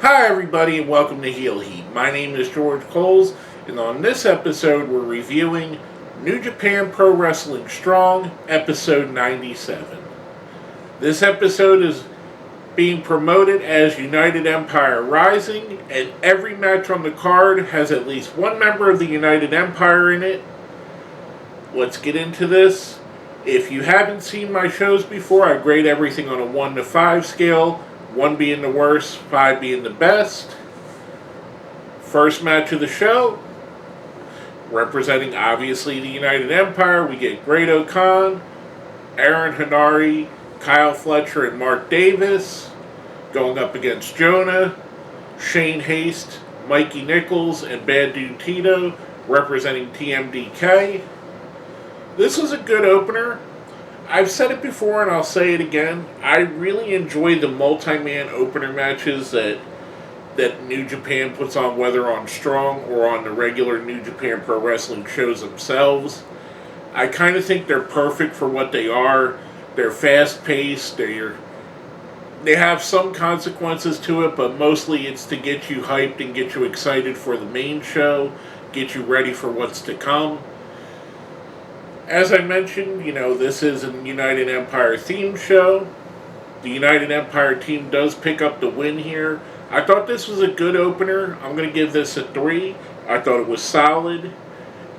Hi everybody and welcome to Heel Heat. My name is George Coles and on this episode we're reviewing New Japan Pro Wrestling Strong, episode 97. This episode is being promoted as United Empire Rising, and every match on the card has at least one member of the United Empire in it. Let's get into this. If you haven't seen my shows before, I grade everything on a 1 to 5 scale, 1 being the worst, 5 being the best. First match of the show, representing obviously the United Empire, we get Great-O-Khan, Aaron Henare, Kyle Fletcher, and Mark Davis going up against Jonah, Shane Haste, Mikey Nichols, and Bad Dude Tito representing TMDK. This was a good opener. I've said it before and I'll say it again. I really enjoy the multi-man opener matches that New Japan puts on, whether on Strong or on the regular New Japan Pro Wrestling shows themselves. I kind of think they're perfect for what they are. They're fast-paced. They have some consequences to it, but mostly it's to get you hyped and get you excited for the main show, get you ready for what's to come. As I mentioned, this is a United Empire themed show. The United Empire team does pick up the win here. I thought this was a good opener. I'm going to give this a 3. I thought it was solid.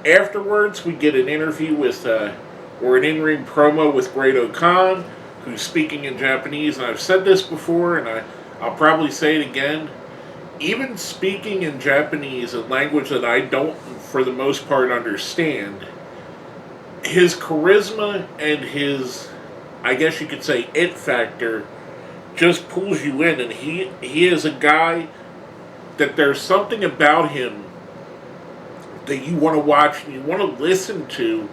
Afterwards, we get an interview with, or an in-ring promo with Great-O-Khan, who's speaking in Japanese. And I've said this before, and I'll probably say it again. Even speaking in Japanese, a language that I don't, for the most part, understand, his charisma and his, I guess you could say, it factor just pulls you in. And he is a guy that there's something about him that you want to watch and you want to listen to,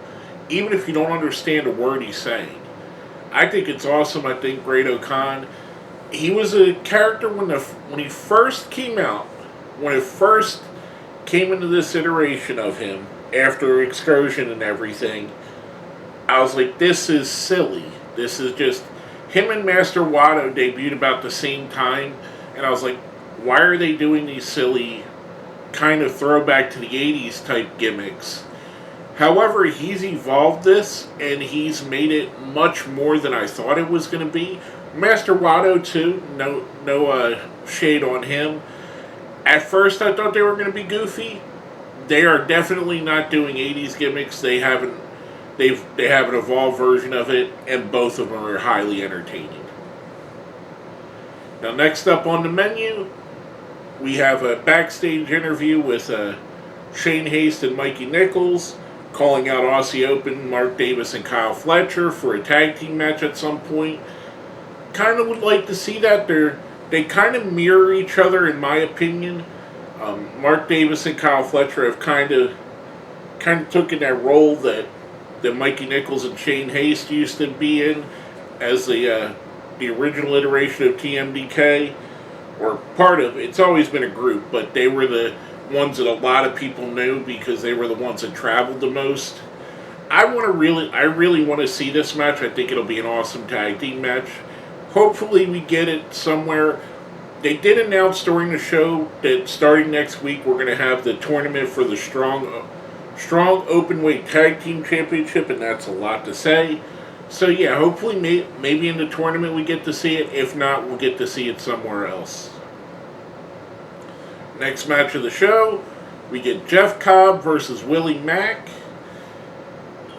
even if you don't understand a word he's saying. I think it's awesome. I think Great-O-Khan, he was a character when he first came out, when it first came into this iteration of him, after Excursion and everything, I was like, this is silly. This is just, him and Master Wato debuted about the same time, and I was like, why are they doing these silly kind of throwback to the 80s type gimmicks? However, he's evolved this, and he's made it much more than I thought it was going to be. Master Wato, too, no shade on him. At first, I thought they were going to be goofy. They are definitely not doing 80s gimmicks. They have an evolved version of it, and both of them are highly entertaining. Now, next up on the menu, we have a backstage interview with Shane Haste and Mikey Nichols, calling out Aussie Open, Mark Davis, and Kyle Fletcher for a tag team match at some point. Kind of would like to see that. They kind of mirror each other, in my opinion. Mark Davis and Kyle Fletcher have kind of taken that role that Mikey Nichols and Shane Haste used to be in as the original iteration of TMDK, or part of. It's always been a group, but they were the ones that a lot of people knew because they were the ones that traveled the most. I really want to see this match. I think it'll be an awesome tag team match. Hopefully we get it somewhere. They did announce during the show that starting next week we're going to have the tournament for the Strong Openweight Tag Team Championship, and that's a lot to say. So yeah, hopefully maybe in the tournament we get to see it. If not, we'll get to see it somewhere else. Next match of the show, we get Jeff Cobb versus Willie Mack.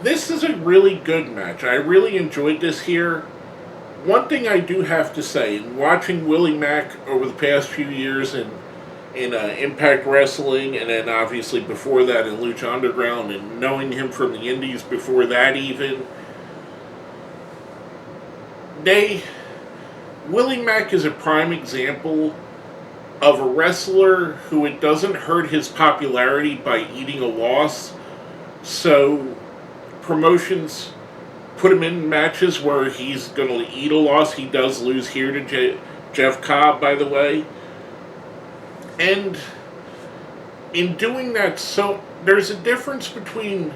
This is a really good match. I really enjoyed this here. One thing I do have to say, in watching Willie Mack over the past few years in Impact Wrestling, and then obviously before that in Lucha Underground, and knowing him from the Indies before that even, Willie Mack is a prime example of a wrestler who it doesn't hurt his popularity by eating a loss. So promotions put him in matches where he's going to eat a loss. He does lose here to Jeff Cobb, by the way. And in doing that, so there's a difference between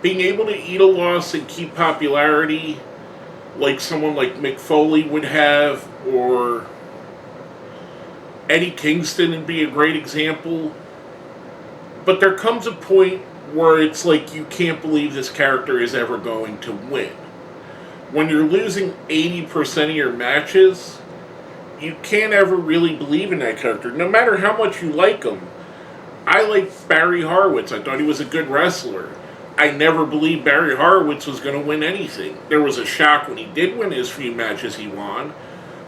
being able to eat a loss and keep popularity like someone like Mick Foley would have, or Eddie Kingston would be a great example. But there comes a point where it's like you can't believe this character is ever going to win. When you're losing 80% of your matches, you can't ever really believe in that character, no matter how much you like him. I like Barry Horowitz. I thought he was a good wrestler. I never believed Barry Horowitz was going to win anything. There was a shock when he did win his few matches he won,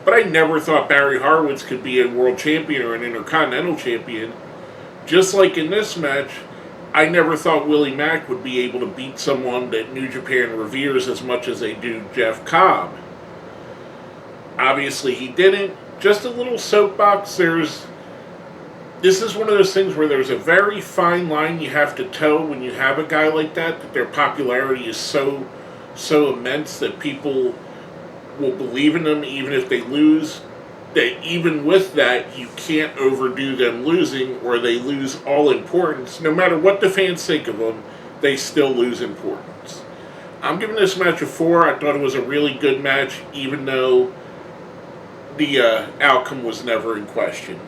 but I never thought Barry Horowitz could be a world champion or an intercontinental champion. Just like in this match, I never thought Willie Mack would be able to beat someone that New Japan reveres as much as they do Jeff Cobb. Obviously he didn't. Just a little soapbox, this is one of those things where there's a very fine line you have to toe when you have a guy like that their popularity is so immense that people will believe in them even if they lose. That even with that, you can't overdo them losing or they lose all importance. No matter what the fans think of them, they still lose importance. I'm giving this match a 4. I thought it was a really good match, even though the outcome was never in question.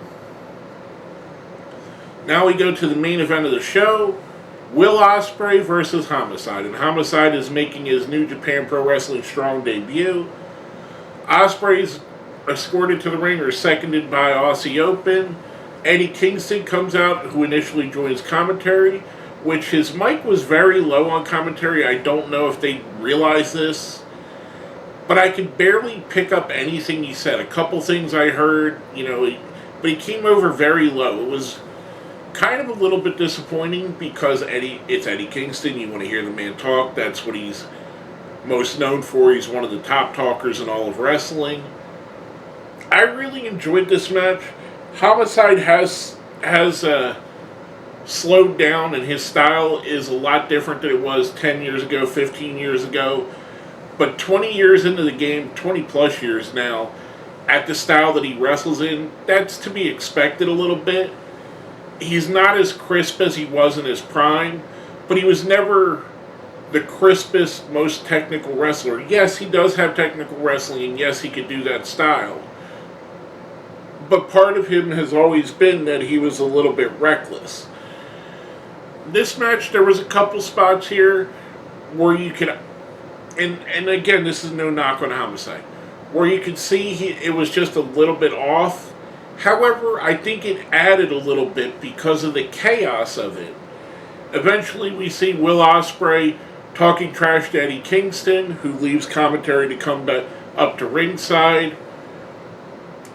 Now we go to the main event of the show, Will Ospreay versus Homicide. And Homicide is making his New Japan Pro Wrestling Strong debut. Ospreay's escorted to the ring or seconded by Aussie Open. Eddie Kingston comes out, who initially joins commentary, which his mic was very low on commentary. I don't know if they realized this, but I could barely pick up anything he said. A couple things I heard, but he came over very low. It was kind of a little bit disappointing because it's Eddie Kingston. You want to hear the man talk. That's what he's most known for. He's one of the top talkers in all of wrestling. I really enjoyed this match. Homicide has slowed down, and his style is a lot different than it was 10 years ago, 15 years ago. But 20 years into the game, 20 plus years now, at the style that he wrestles in, that's to be expected a little bit. He's not as crisp as he was in his prime, but he was never the crispest, most technical wrestler. Yes, he does have technical wrestling, and yes, he could do that style. But part of him has always been that he was a little bit reckless. This match, there was a couple spots here where you could, and again, this is no knock on Homicide, where you could see it was just a little bit off. However, I think it added a little bit because of the chaos of it. Eventually, we see Will Ospreay talking trash to Eddie Kingston, who leaves commentary to come back up to ringside.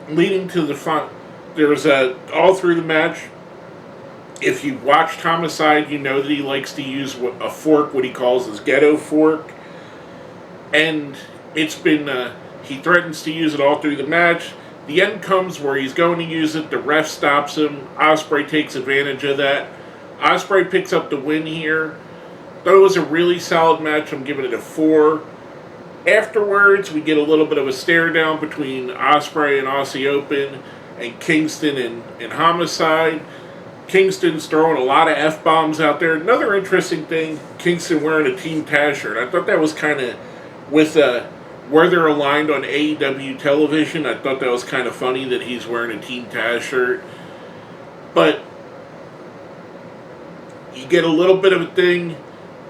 Leading to the front, there's all through the match. If you watched Homicide, you know that he likes to use a fork, what he calls his ghetto fork. And it's been, he threatens to use it all through the match. The end comes where he's going to use it, the ref stops him, Ospreay takes advantage of that. Ospreay picks up the win here. Thought it was a really solid match, I'm giving it a 4. Afterwards, we get a little bit of a stare down between Ospreay and Aussie Open and Kingston and Homicide. Kingston's throwing a lot of F-bombs out there. Another interesting thing, Kingston wearing a Team Taz shirt. I thought that was kind of, with where they're aligned on AEW television, I thought that was kind of funny that he's wearing a Team Taz shirt. But you get a little bit of a thing.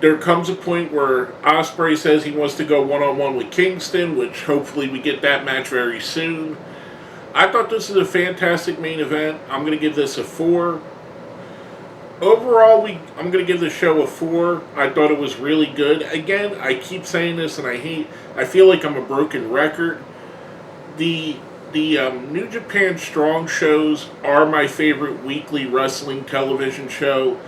There comes a point where Ospreay says he wants to go one-on-one with Kingston, which hopefully we get that match very soon. I thought this was a fantastic main event. I'm going to give this a 4. Overall, I'm going to give the show a 4. I thought it was really good. Again, I keep saying this, and I feel like I'm a broken record. The New Japan Strong shows are my favorite weekly wrestling television show,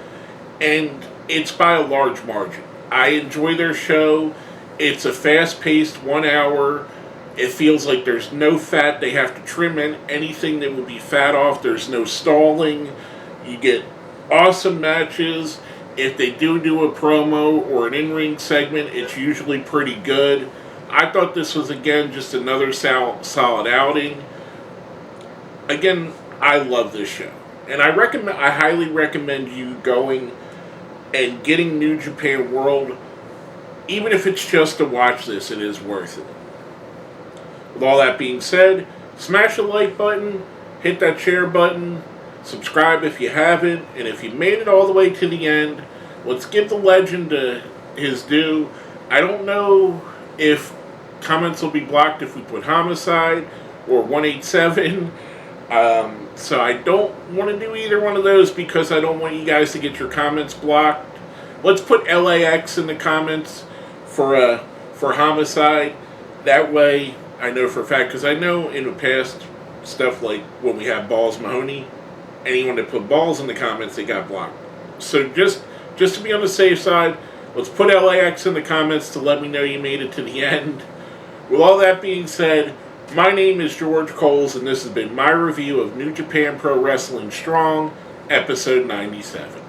and it's by a large margin. I enjoy their show. It's a fast-paced 1 hour. It feels like there's no fat. They have to trim in anything that would be fat off. There's no stalling. You get awesome matches. If they do a promo or an in-ring segment, it's usually pretty good. I thought this was, again, just another solid outing. Again, I love this show. And I highly recommend you going and getting New Japan World. Even if it's just to watch this, it is worth it. With all that being said, smash the like button, hit that share button, subscribe if you haven't, and if you made it all the way to the end, let's give the legend his due. I don't know if comments will be blocked if we put Homicide or 187. So I don't want to do either one of those because I don't want you guys to get your comments blocked. Let's put LAX in the comments for Homicide. That way I know for a fact, because I know in the past stuff like when we have Balls Mahoney, anyone that put balls in the comments, they got blocked. So just to be on the safe side, let's put LAX in the comments to let me know you made it to the end. With all that being said, my name is George Coles, and this has been my review of New Japan Pro Wrestling Strong, episode 97.